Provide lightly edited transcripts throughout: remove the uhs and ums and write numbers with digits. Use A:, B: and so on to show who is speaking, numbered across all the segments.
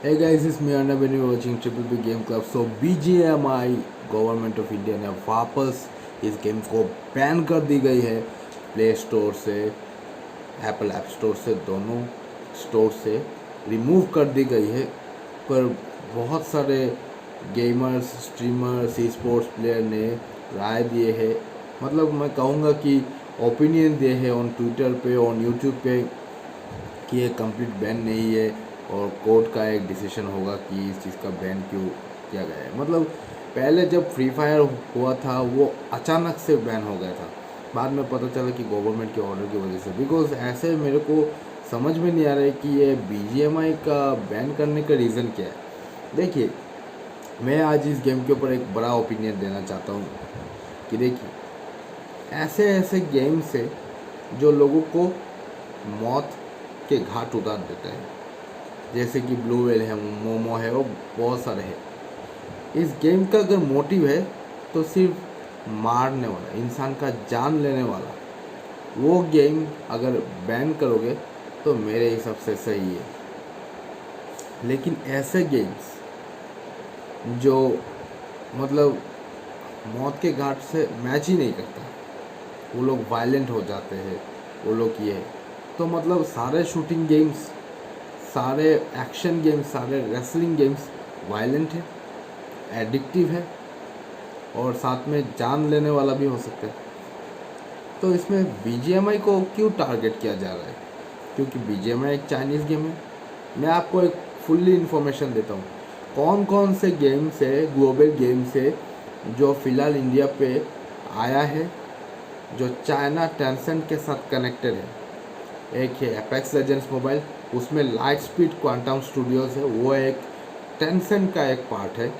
A: Hey guys, it's me Arnab and you're watching Triple B Game Club. So BGMI government of India ने वापस इस game को ban कर दी गई है प्ले स्टोर से, एप्पल ऐप स्टोर से, दोनों स्टोर से रिमूव कर दी गई है। पर बहुत सारे gamers, streamers, e sports player ने राय दिए है, मतलब मैं कहूँगा कि ओपिनियन दिए हैं ऑन ट्विटर पे, ऑन यूट्यूब पे कि ये कंप्लीट बैन नहीं है और कोर्ट का एक डिसीजन होगा कि इस चीज़ का बैन क्यों किया गया है। मतलब पहले जब फ्री फायर हुआ था वो अचानक से बैन हो गया था, बाद में पता चला कि गवर्नमेंट के ऑर्डर की वजह से। बिकॉज ऐसे मेरे को समझ में नहीं आ रहा है कि ये बीजीएमआई का बैन करने का रीज़न क्या है। देखिए, मैं आज इस गेम के ऊपर एक बड़ा ओपिनियन देना चाहता हूँ कि देखिए, ऐसे ऐसे गेम से जो लोगों को मौत के घाट उतार देते हैं, जैसे कि ब्लू वेल है, मोमो है, वो बहुत सारे हैं। इस गेम का अगर मोटिव है तो सिर्फ मारने वाला, इंसान का जान लेने वाला, वो गेम अगर बैन करोगे तो मेरे हिसाब से सही है। लेकिन ऐसे गेम्स जो मतलब मौत के घाट से मैच ही नहीं करता, वो लोग वायलेंट हो जाते हैं, वो लोग ये, तो मतलब सारे शूटिंग गेम्स, सारे एक्शन गेम्स, सारे रेसलिंग गेम्स वायलेंट है, एडिक्टिव है और साथ में जान लेने वाला भी हो सकता है। तो इसमें बीजीएमआई को क्यों टारगेट किया जा रहा है? क्योंकि बीजीएमआई एक चाइनीज़ गेम है। मैं आपको एक फुल्ली इन्फॉर्मेशन देता हूँ कौन कौन से गेम्स है, ग्लोबल गेम्स है जो फ़िलहाल इंडिया पे आया है, जो चाइना टेंसेंट के साथ कनेक्टेड है। एक है एपेक्स लेजेंड्स मोबाइल, उसमें लाइट स्पीड क्वांटम स्टूडियोज़ है, वो एक टेंसेंट का एक पार्ट है,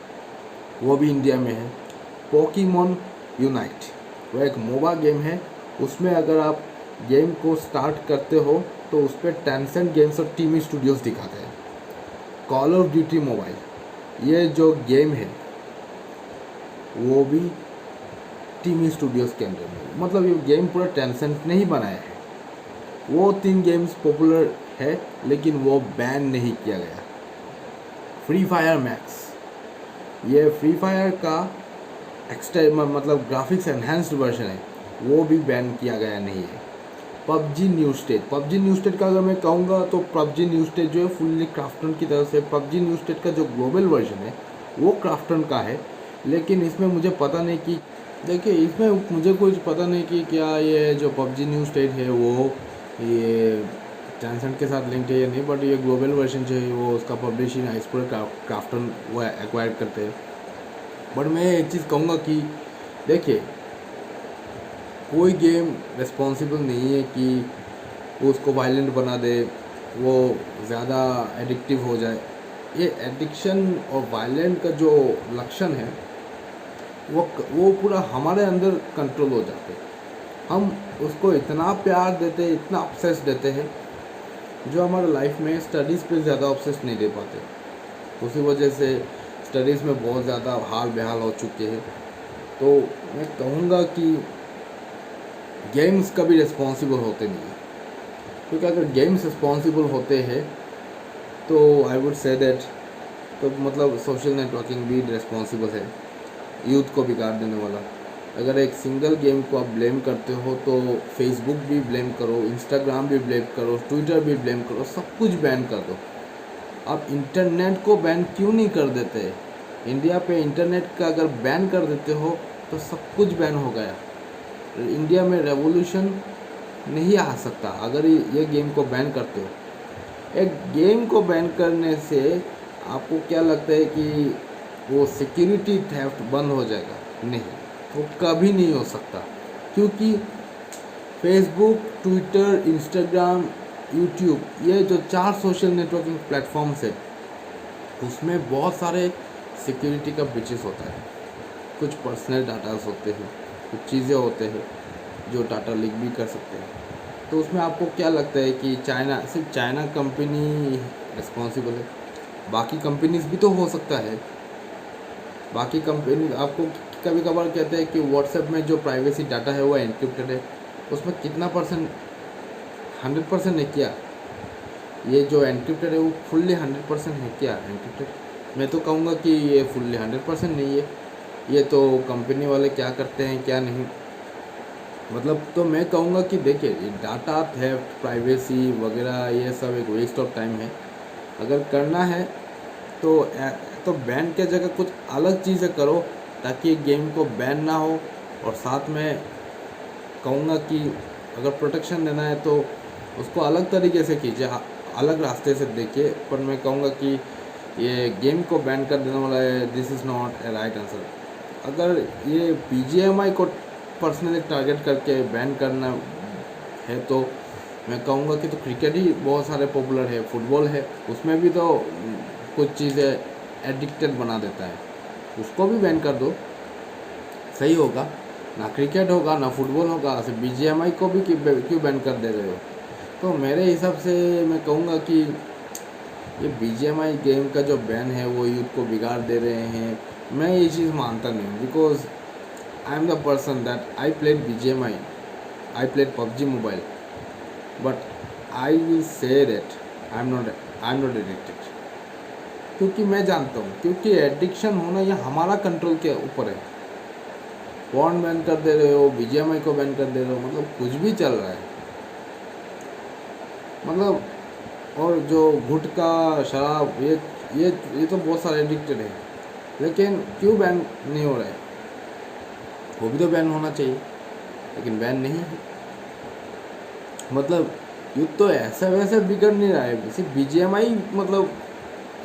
A: वो भी इंडिया में है। पोकेमॉन यूनाइट, वो एक मोबा गेम है, उसमें अगर आप गेम को स्टार्ट करते हो तो उस पर टेंसेंट गेम्स और टीमी स्टूडियोज़ दिखाते हैं। कॉल ऑफ ड्यूटी मोबाइल, ये जो गेम है वो भी टीमी स्टूडियोज़ के अंदर में, मतलब ये गेम पूरा टेंसेंट ने ही बनाया है। वो 3 गेम्स पॉपुलर है लेकिन वो बैन नहीं किया गया। फ्री फायर मैक्स, ये फ्री फायर का मतलब ग्राफिक्स एनहेंस्ड वर्जन है, वो भी बैन किया गया नहीं है। PUBG new state, PUBG new state का अगर मैं कहूँगा तो पबजी न्यू स्टेट जो है फुल्ली क्राफ्टन की तरफ से, पबजी न्यू स्टेट का जो ग्लोबल वर्जन है वो क्राफ्टन का है। लेकिन इसमें मुझे पता नहीं कि, देखिए इसमें मुझे कुछ पता नहीं कि क्या ये जो पबजी न्यू स्टेट है वो ये टेंसेंट के साथ लिंक्ड है या नहीं, बट ये ग्लोबल वर्जन जो है वो उसका पब्लिशिंग आइसपुर क्राफ्टन वो एक्वायर करते हैं। बट मैं एक चीज़ कहूँगा कि देखिए, कोई गेम रिस्पॉन्सिबल नहीं है कि वो उसको वायलेंट बना दे, वो ज़्यादा एडिक्टिव हो जाए। ये एडिक्शन और वायलेंट का जो लक्षण है वो पूरा हमारे अंदर कंट्रोल हो जाते हैं। हम उसको इतना प्यार देते हैं, इतना ऑब्सेस देते हैं, जो हमारे लाइफ में स्टडीज़ पे ज़्यादा ऑब्सेस नहीं दे पाते। उसी वजह से स्टडीज़ में बहुत ज़्यादा हाल बेहाल हो चुके हैं। तो मैं कहूँगा कि गेम्स कभी रिस्पॉन्सिबल होते नहीं हैं, क्योंकि अगर गेम्स रिस्पॉन्सिबल होते हैं तो आई वुड से दैट, तो मतलब सोशल नेटवर्किंग भी रिस्पॉन्सिबल है, यूथ को बिगाड़ देने वाला। अगर एक सिंगल गेम को आप ब्लेम करते हो तो फेसबुक भी ब्लेम करो, इंस्टाग्राम भी ब्लेम करो, ट्विटर भी ब्लेम करो, सब कुछ बैन कर दो। आप इंटरनेट को बैन क्यों नहीं कर देते? इंडिया पे इंटरनेट का अगर बैन कर देते हो तो सब कुछ बैन हो गया। इंडिया में रेवोल्यूशन नहीं आ सकता अगर ये गेम को बैन करते हो। एक गेम को बैन करने से आपको क्या लगता है कि वो सिक्योरिटी थेफ्ट बंद हो जाएगा? नहीं, वो कभी नहीं हो सकता, क्योंकि फेसबुक, ट्विटर, इंस्टाग्राम, यूट्यूब, ये जो 4 सोशल नेटवर्किंग प्लेटफॉर्म्स है उसमें बहुत सारे सिक्योरिटी का ब्रीचेस होता है। कुछ पर्सनल डाटास होते हैं, कुछ चीज़ें होते हैं जो डाटा लीक भी कर सकते हैं। तो उसमें आपको क्या लगता है कि चाइना, सिर्फ चाइना कंपनी रिस्पॉन्सिबल है? बाकी कंपनीज भी तो हो सकता है। बाकी कंपनी आपको कभी कभार कहते हैं कि व्हाट्सएप में जो प्राइवेसी डाटा है वो एनक्रिप्टेड है, उसमें कितना परसेंट, 100% ने किया ये जो एनक्रिप्टेड है वो फुल्ली 100% है क्या एनक्रिप्टेड? मैं तो कहूँगा कि ये फुल्ली 100% नहीं है। ये तो कंपनी वाले क्या करते हैं क्या नहीं, मतलब तो मैं कहूँगा कि देखिए ये डाटा थेफ्ट प्राइवेसी वगैरह ये सब एक वेस्ट ऑफ टाइम है। अगर करना है तो तो बैन के जगह कुछ अलग चीज़ें करो ताकि गेम को बैन ना हो। और साथ में कहूँगा कि अगर प्रोटेक्शन देना है तो उसको अलग तरीके से कीजिए, अलग रास्ते से देखिए। पर मैं कहूँगा कि ये गेम को बैन कर देने वाला है, this is not a right answer. अगर ये BGMI को पर्सनली टारगेट करके बैन करना है तो मैं कहूँगा कि तो क्रिकेट ही बहुत सारे पॉपुलर है, फुटबॉल है, उसमें भी तो कुछ चीज़ें एडिक्टेड बना देता है, उसको भी बैन कर दो, सही होगा। ना क्रिकेट होगा ना फुटबॉल होगा, सिर्फ BGMI को भी क्यों बैन कर दे रहे हो? तो मेरे हिसाब से मैं कहूँगा कि ये BGMI गेम का जो बैन है वो यूथ को बिगाड़ दे रहे हैं। मैं ये चीज़ मानता नहीं, because I am the person that I played BGMI, I played PUBG mobile, but I will say that I am not addicted. क्योंकि मैं जानता हूँ, क्योंकि एडिक्शन होना ये हमारा कंट्रोल के ऊपर है। पॉर्न बैन कर दे रहे हो, BGMI को बैन कर दे रहे हो, मतलब कुछ भी चल रहा है, मतलब। और जो गुटखा शराब ये तो बहुत सारे एडिक्टेड है, लेकिन क्यों बैन नहीं हो रहा है? वो भी तो बैन होना चाहिए, लेकिन बैन नहीं है। मतलब युद्ध तो ऐसा वैसे बिगड़ नहीं रहा है, सिर्फ BGMI मतलब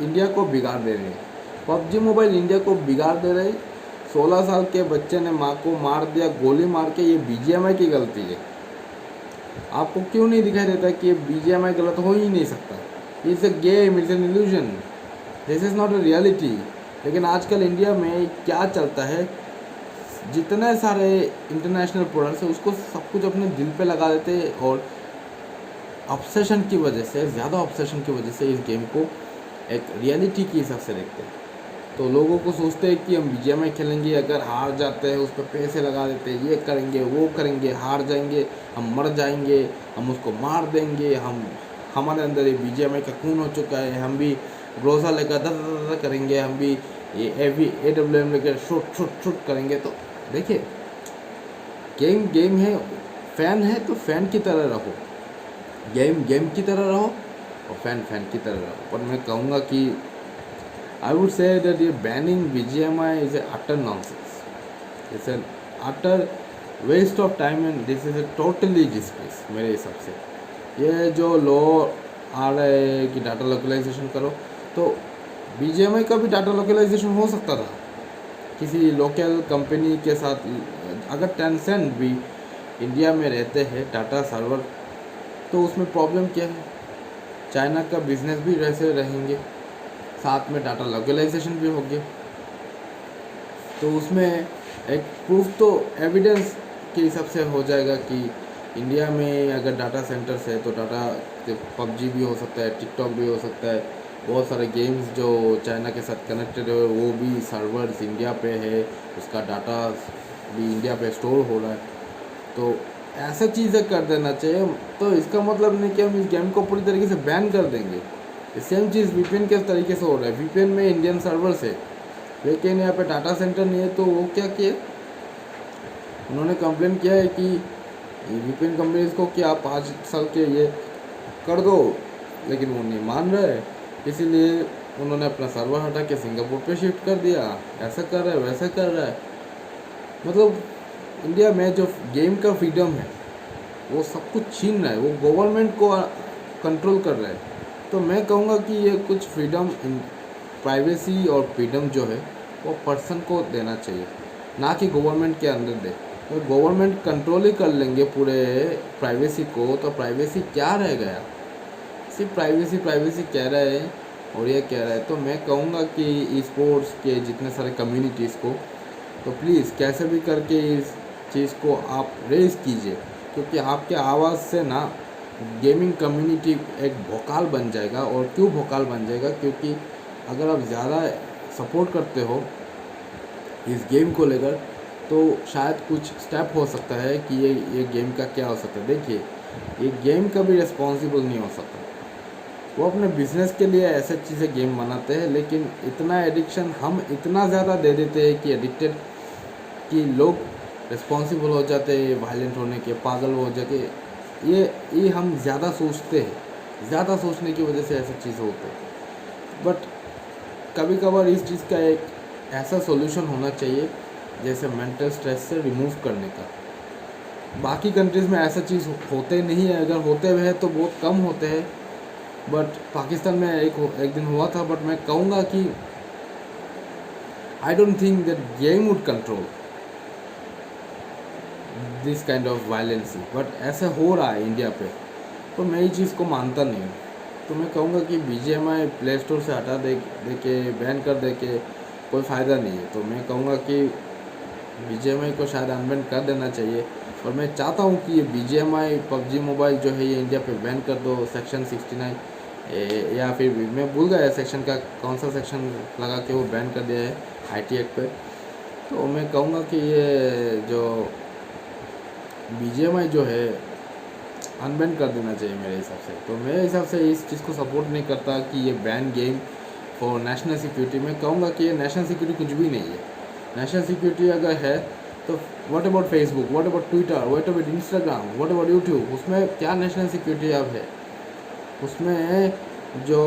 A: इंडिया को बिगाड़ दे रहे हैं। PUBG मोबाइल इंडिया को बिगाड़ दे रहे। 16 साल के बच्चे ने माँ को मार दिया गोली मार के, ये BGMI की गलती है। आपको क्यों नहीं दिखाई देता कि ये BGMI गलत हो ही नहीं सकता? It's a game, it's an illusion, this is not a reality. लेकिन आजकल इंडिया में क्या चलता है, जितने सारे इंटरनेशनल प्रोडक्ट्स है उसको सब कुछ अपने दिल पे लगा देते हैं, और ऑब्सेशन की वजह से, ज़्यादा ऑब्सेशन की वजह से इस गेम को एक रियलिटी के हिसाब से देखते हैं। तो लोगों को सोचते हैं कि हम BGMI खेलेंगे, अगर हार जाते हैं उस पर पैसे लगा देते हैं, ये करेंगे वो करेंगे, हार जाएंगे हम मर जाएंगे, हम उसको मार देंगे, हमारे अंदर ये BGMI का खून हो चुका है, हम भी ग्रोजा लेकर दर करेंगे, हम भी ये AWM लेकर शूट शूट शूट करेंगे। तो देखिए गेम गेम है, फ़ैन है तो फ़ैन की तरह रहो, गेम गेम की तरह रहो और फैन फैन की तरह रहो। पर मैं कहूँगा कि आई वुड से दैट ये banning BGMI is a utter nonsense, it's an utter waste of time and this is a totally displace मेरे हिसाब से। ये जो लॉ आ रहा है कि डाटा लोकलाइजेशन करो, तो BGMI का भी डाटा लोकलाइजेशन हो सकता था किसी लोकल कंपनी के साथ। अगर टेंसेंट भी इंडिया में रहते हैं डाटा सर्वर, तो उसमें प्रॉब्लम क्या है? चाइना का बिजनेस भी वैसे रहेंगे, साथ में डाटा लोकलाइजेशन भी होगी, तो उसमें एक प्रूफ तो एविडेंस के हिसाब से हो जाएगा कि इंडिया में अगर डाटा सेंटर्स है तो डाटा PUBG भी हो सकता है, टिकटॉक भी हो सकता है, बहुत सारे गेम्स जो चाइना के साथ कनेक्टेड है वो भी सर्वर्स इंडिया पे है, उसका डाटा भी इंडिया पे स्टोर हो रहा है। तो ऐसा चीज़ें कर देना चाहिए। तो इसका मतलब नहीं कि हम इस गेम को पूरी तरीके से बैन कर देंगे। सेम चीज़ VPN के तरीके से हो रहा है, VPN में इंडियन सर्वर्स है लेकिन यहाँ पे डाटा सेंटर नहीं है। तो वो क्या किए, उन्होंने कंप्लेन किया है कि VPN कंपनीज को कि आप 5 साल के ये कर दो, लेकिन वो नहीं मान रहा है, इसीलिए उन्होंने अपना सर्वर हटा के सिंगापुर पे शिफ्ट कर दिया। ऐसा कर रहा है वैसा कर रहा है, मतलब इंडिया में जो गेम का फ्रीडम है वो सब कुछ छीन रहा है, वो गवर्नमेंट को कंट्रोल कर रहा है। तो मैं कहूँगा कि ये कुछ फ्रीडम, प्राइवेसी और फ्रीडम जो है वो पर्सन को देना चाहिए, ना कि गवर्नमेंट के अंदर दे। तो गवर्नमेंट कंट्रोल ही कर लेंगे पूरे प्राइवेसी को, तो प्राइवेसी क्या रह गया? सिर्फ प्राइवेसी प्राइवेसी कह रहा है और ये कह रहा है। तो मैं कहूँगा कि स्पोर्ट्स के जितने सारे कम्युनिटीज़ को तो प्लीज़ कैसे भी करके इस चीज़ को आप रेज़ कीजिए, क्योंकि आपके आवाज़ से ना गेमिंग कम्युनिटी एक भोकाल बन जाएगा। और क्यों भोकाल बन जाएगा? क्योंकि अगर आप ज़्यादा सपोर्ट करते हो इस गेम को लेकर तो शायद कुछ स्टेप हो सकता है कि ये गेम का क्या हो सकता है। देखिए ये गेम कभी रिस्पॉन्सिबल नहीं हो सकता, वो अपने बिजनेस के लिए ऐसे चीज़ें गेम बनाते हैं, लेकिन इतना एडिक्शन हम इतना ज़्यादा दे देते हैं कि एडिक्टेड कि लोग रिस्पॉन्सिबल हो जाते हैं वायलेंट होने के, पागल हो जाके। ये हम ज़्यादा सोचते हैं, ज़्यादा सोचने की वजह से ऐसी चीज़ होते हैं। बट कभी कभार इस चीज़ का एक ऐसा सॉल्यूशन होना चाहिए जैसे मेंटल स्ट्रेस से रिमूव करने का। बाकी कंट्रीज़ में ऐसा चीज़ होते नहीं है, अगर होते हुए हैं तो बहुत कम होते हैं। बट पाकिस्तान में एक दिन हुआ था। बट मैं कहूँगा कि I don't think that game would control this kind of violency. But ऐसा हो रहा है इंडिया पे, तो मैं ये चीज़ को मानता नहीं हूँ। तो मैं कहूँगा कि BGMI प्ले स्टोर से हटा दे के बैन कर दे के कोई फ़ायदा नहीं है। तो मैं कहूँगा कि BGMI को शायद अनबैन कर देना चाहिए। और मैं चाहता हूँ कि ये BGMI PUBG मोबाइल जो है ये इंडिया पे बैन कर दो, सेक्शन 69 या फिर मैं भूल गया सेक्शन का कौन सा सेक्शन लगा के वो बैन कर दिया है IT एक्ट पे। तो मैं कहूँगा कि ये जो BGMI जो है अनबैन कर देना चाहिए मेरे हिसाब से। तो मेरे हिसाब से इस चीज़ को सपोर्ट नहीं करता कि ये ban game for national security. मैं कहूँगा कि ये नेशनल सिक्योरिटी कुछ भी नहीं है। नेशनल सिक्योरिटी अगर है तो what about Facebook, what about Twitter, what about Instagram, what about YouTube, उसमें क्या नेशनल सिक्योरिटी अब है? उसमें जो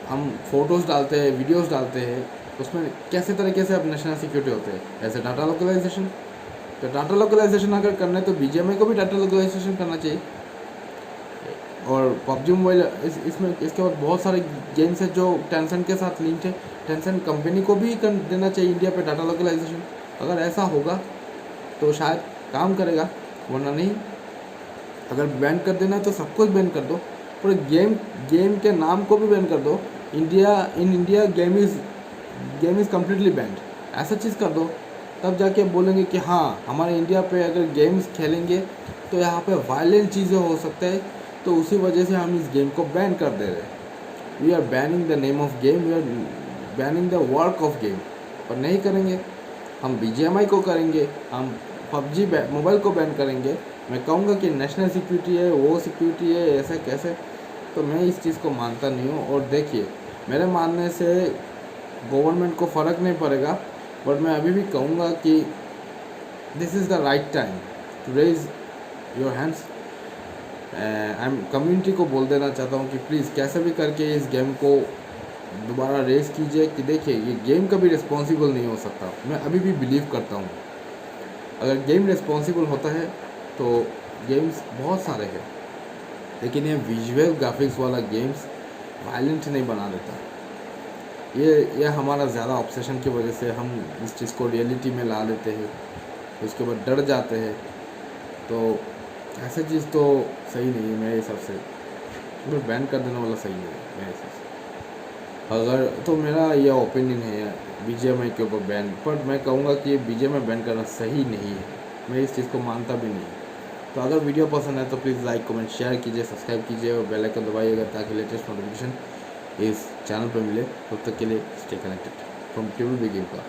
A: हम फोटोज़ डालते हैं, वीडियोज़ डालते हैं, उसमें कैसे तरीके से अब नेशनल सिक्योरिटी होते हैं? ऐसे डाटा लोकलाइजेशन। तो डाटा लोकलाइजेशन अगर करना है तो BGMI को भी डाटा लोकलाइजेशन करना चाहिए। और PUBG मोबाइल इसमें इसके बाद बहुत सारे गेम्स हैं जो टेंसेंट के साथ लिंक है। टेंसेंट कंपनी को भी कर देना चाहिए इंडिया पे डाटा लोकलाइजेशन। अगर ऐसा होगा तो शायद काम करेगा, वरना नहीं। अगर बैन कर देना है तो सब कुछ बैन कर दो, पूरे गेम के नाम को भी बैन कर दो। India game is completely band, ऐसा चीज़ कर दो। तब जाके बोलेंगे कि हाँ, हमारे इंडिया पे अगर गेम्स खेलेंगे तो यहाँ पे वायलेंट चीज़ें हो सकते हैं, तो उसी वजह से हम इस गेम को बैन कर दे रहे हैं। We are banning the name of game, we are banning the work of game. पर नहीं करेंगे, हम BGMI को करेंगे, हम PUBG मोबाइल को बैन करेंगे। मैं कहूँगा कि नेशनल सिक्योरिटी है, वो सिक्योरिटी है, ऐसे कैसे? तो मैं इस चीज़ को मानता नहीं हूँ। और देखिए, मेरे मानने से गवर्नमेंट को फ़र्क नहीं पड़ेगा, बट मैं अभी भी कहूँगा कि this is the right time to raise your hands. I am community को बोल देना चाहता हूँ कि प्लीज़ कैसे भी करके इस गेम को दोबारा रेस कीजिए। कि देखिए, ये गेम कभी रिस्पॉन्सिबल नहीं हो सकता। मैं अभी भी बिलीव करता हूँ अगर गेम रिस्पॉन्सिबल होता है तो गेम्स बहुत सारे हैं, लेकिन ये विजुअल ग्राफिक्स वाला गेम्स वायलेंट नहीं बना देता। ये हमारा ज़्यादा ऑब्सेशन की वजह से हम इस चीज़ को रियलिटी में ला लेते हैं, उसके बाद डर जाते हैं। तो ऐसा चीज़ तो सही नहीं है मेरे हिसाब से। तो बैन कर देने वाला सही नहीं है मेरे हिसाब से। अगर तो मेरा ये ओपिनियन है BGMI के ऊपर बैन, पर मैं कहूँगा कि BGMI बैन करना सही नहीं है। मैं इस चीज़ को मानता भी नहीं। तो अगर वीडियो पसंद है तो प्लीज़ लाइक, कमेंट, शेयर कीजिए, सब्सक्राइब कीजिए और बेल आइकन दबाइएगा ताकि लेटेस्ट नोटिफिकेशन इस चैनल पर मिले। तब तक के लिए stay connected from triple B game का।